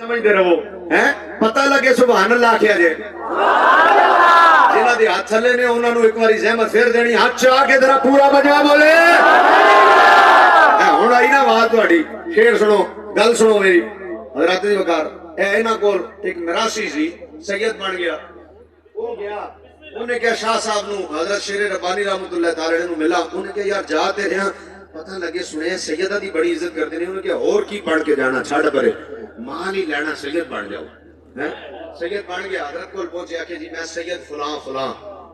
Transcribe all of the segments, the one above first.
समझते रहो हैं पता लगे सुभान अल्लाह क्या जे जिन्हां दे हाथ थले ने उन्हां नूं एक बारी ज़हमत फिर देनी हाथ चा के जरा पूरा बजा बोले हुण आई ना आवाज तुहाडी शेर सुनो गल सुनो मेरी हज़रत दी वकार इन्हां कोल एक मिरासी सी सैयद बन गया वो गया उन्हें क्या शाह साहब नूं हज़रत शेर रब्बानी रहमतुल्लाह तआला नूं मिला उन्हें क्या यार जा ते रहा पता लगे सुने सैयदा दी बड़ी इज्जत करते ने उन्हें क्या और की पढ़ के जाना छड़ परे मान ही लेना सैयद बन जाओ हैं सैयद बन गया हजरत को पहुंचे आके जी मैं सैयद फलां फलां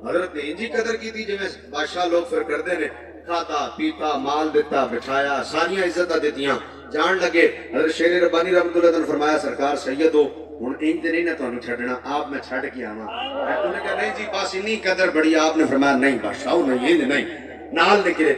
हजरत ने इंजी कदर की थी जिवें बादशाह लोग फिर करते ने खाता पीता माल दिता बिठाया सारियां इज्जतां दित्तियां जान लगे हजरत शेर रब्बानी रहमतुल्लाह ने फरमाया सरकार सैयद हो हुण इंज नहीं ना तुहानू छड्डना आप मैं छड्ड के आवां उन्होंने कहा नहीं जी बस इन्नी कदर बड़ी आपने फरमाया नहीं बादशाह नहीं इंज नहीं नाल निकले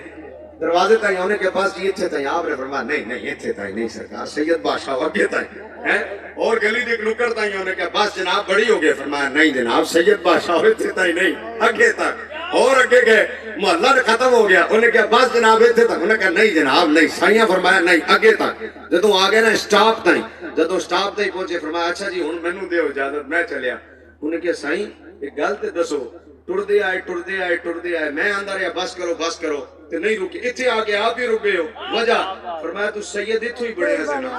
दरवाजे ताई आने के पास जी इत्थे ताई आपने फरमाया नहीं नहीं इत्थे ताई नहीं सरकार सैयद बादशाह अगे ताई हैं और गली दे नुक्कड़ ताई आने के पास जनाब बड़ी हो गए फरमाया नहीं जनाब सैयद बादशाह इत्थे ताई नहीं अगे तक और अगे गए मोहल्ला खत्म हो गया उन्हें कहा बस जनाब इत्थे तक उन्हें कहा नहीं जनाब नहीं साइयां फरमाया नहीं अगे तक जदों आ गए ना स्टाफ ताई जदों स्टाफ ताई पहुंचे फरमाया अच्छा जी हुण मैनू दिओ इजाजत मैं चलिया उन्हें कहा साईं एक गल ते दसो टुरदे आए मैं आंदा रहा बस करो ते नहीं रुके इत्थे आके आप ही रुके हो वजह फरमाया तू सैयद इत्थों ही बड़े से ना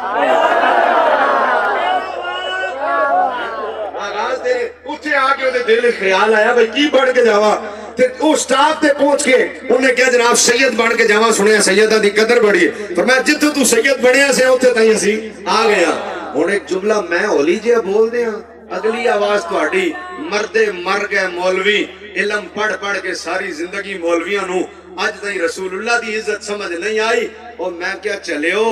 आगाज दे उठे आके ओदे दिल में ख्याल आया भाई की बढ़ के जावा ते ओ स्टाफ ते पहुंच के उन्हें क्या जनाब सैयद बन के जावा सुनिया सैयदा दी कदर बड़ी है फरमाया जिथे तू सैयद बनया से उथे ताई असी आ गया हुण एक जुमला मैं होली जिहा बोल दियां अगली आवाज तुहाडी मर्दे मर गए मौलवी इलम पढ़ पढ़ के सारी जिंदगी मौलवियां नू अज ताई रसूलुल्लाह दी इज्जत समझ नहीं आई और मैं क्या चलियो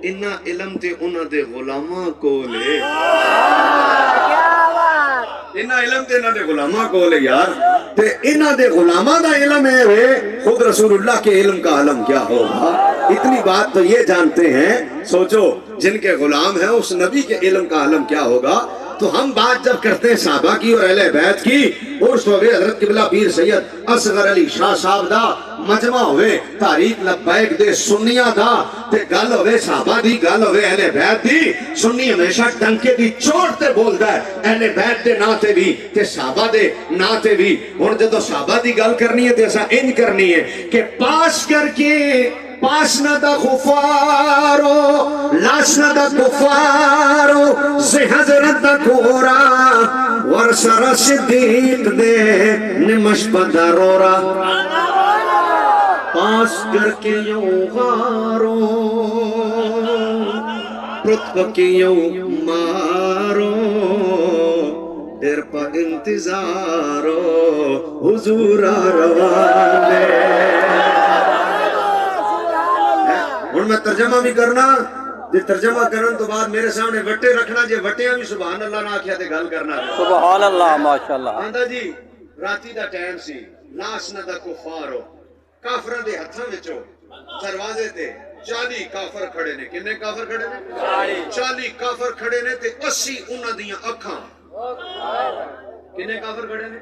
इन्ना इलम ते उन्हां दे गुलामां कोले इन्ना इलम ते इन्हां दे गुलामां कोले यार ते इन्हां दे गुलामां दा इलम है वे खुद रसूलुल्लाह के इल्म का आलम क्या होगा इतनी बात तो ये जानते हैं सोचो जिनके गुलाम हैं उस नबी के इल्म का आलम क्या होगा तो हम बात जब करते हैं साहबा की और अहले बैत की उर्स होवे हजरत किबला पीर सैयद असगर अली शाह साहब दा मजमा होवे तारीख लब्बैक दे सुन्नियां दा ते गल होवे साहबा दी गल होवे अहले बैत दी सुन्नी हमेशा टंके दी चोट ते बोलदा है अहले बैत दे नां ते भी ते साहबा दे नां ते भी हुण जदों साहबा दी गल करनी है ते असां इंज करनी है कि पास करके पासना दा खुफारो लाशना दा कुफारो से हजरत दा कोरा वर्षरा सिद्दीक दे निमश पदारोरा पास करके यो गारो पृथ्वी के यो मारो देर पर इंतजारो हुजूर रवाने हुण मैं तर्जमा भी करना जे तर्जमा करन तो बाद मेरे सामने वटे रखना जे वटियां भी सुभान अल्लाह ना आखिया ते गल करना सुभान अल्लाह माशाअल्लाह आंदा जी राती दा टाइम सी लाश ना दा कुफारो काफरां दे हत्थां विचों दरवाजे ते 40 काफर खड़े ने किन्ने काफर खड़े ने 40 काफर खड़े ने ते 80 उन्हां दियां अखां किन्ने काफर खड़े ने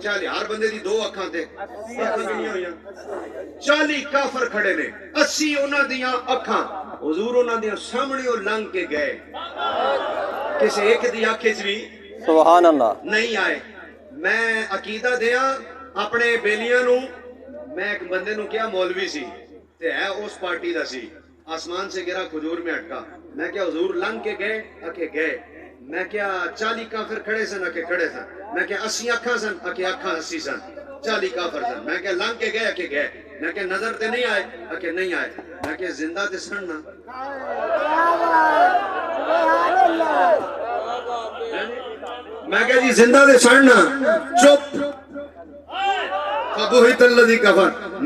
40 हर बंदे दी दो अखां ते अखां किन्नियां होईयां 40 काफर खड़े ने 80 उन्हां दियां अखां हुजूर उन्हां दियां सामने ओ लंघ के गए किसी एक दी अख च भी सुभान अल्लाह नहीं आए मैं अकीदा दिया अपने बेलियां नू मैं एक बंदे नू क्या मौलवी सी ते है उस पार्टी दा सी आसमान से गिरा खजूर में अटका मैं क्या हुजूर लंघ के गए आके गए मैं क्या 40 काफिर खड़े सन आके खड़े सन मैं क्या 80 अखा सन आके अखा 80 सन 40 काफिर सन मैं क्या लंघ के गए आके गए मैं क्या नजर ते नहीं आए आके नहीं आए मैं क्या जिंदा ते सन ना मैं क्या जी जिंदा ते सन ना चुप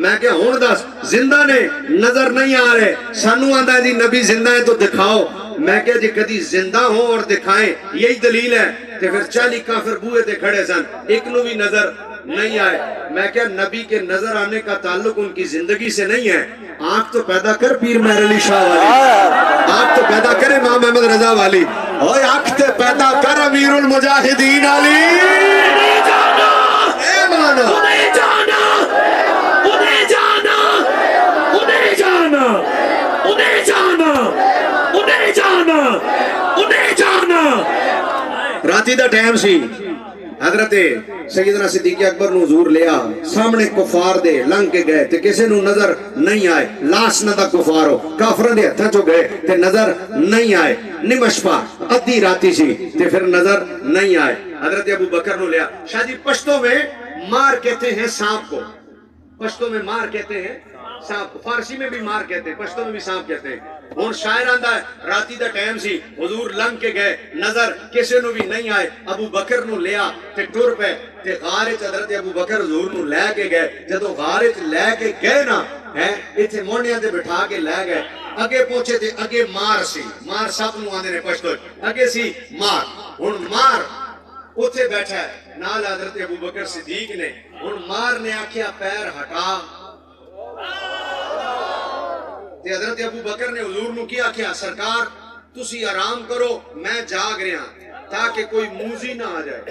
मैं क्या हुण दस जिंदा ने नजर नहीं आ रहे सानू आंदा जी नबी जिंदा है तो दिखाओ मैं क्या जी कदी जिंदा हो और दिखाएं यही दलील है कि फिर 40 काफिर बूहे ते खड़े सन एक नू भी नजर नहीं आए मैं क्या नबी के नजर आने का ताल्लुक उनकी जिंदगी से नहीं है आंख तो पैदा कर पीर मेहर अली शाह वाली आंख तो पैदा कर इमाम अहमद रजा वाली ओए आंख ते पैदा कर अमीरुल मुजाहिदीन अली ए माना उन्हें जाना راتی دا ٹائم سی حضرت سیدنا صدیق اکبر نو حضور لیا سامنے کفار دے لنگ کے گئے تے کسے نو نظر نہیں آئے لاش نہ دا کفار ہو کافروں دے ہتھاں چوں گئے تے نظر نہیں آئے نمشپا ادھی راتی سی تے پھر نظر نہیں آئے حضرت ابو بکر نو لیا شاہ جی پشتوں میں مار کہتے ہیں سانپ کو پشتوں میں مار کہتے ہیں سانپ کو فارسی میں بھی مار کہتے ہیں پشتوں میں بھی سانپ کہتے ہیں ہن شاعر آندا ہے راتی دا ٹائم سی حضور لنگ کے گئے نظر کسے نو بھی نہیں آئے ابو بکر نو لیا تے ٹر پے تے غار وچ حضرت ابو بکر حضور نو لے کے گئے جدوں غار وچ لے کے گئے نا ہے ایتھے مونڈیاں تے بٹھا کے لے گئے اگے پہنچے تے اگے مار سی مار سب نو آندے نے پشتو اگے سی مار ہن مار اوتھے بیٹھا ہے نال حضرت ابو بکر صدیق نے ہن مار نے آکھیا پیر ہٹا تے حضرت ابو بکر نے حضور نو کیا کیا سرکار تسی آرام کرو میں جاگ رہا تاکہ کوئی موذی نہ آ جائے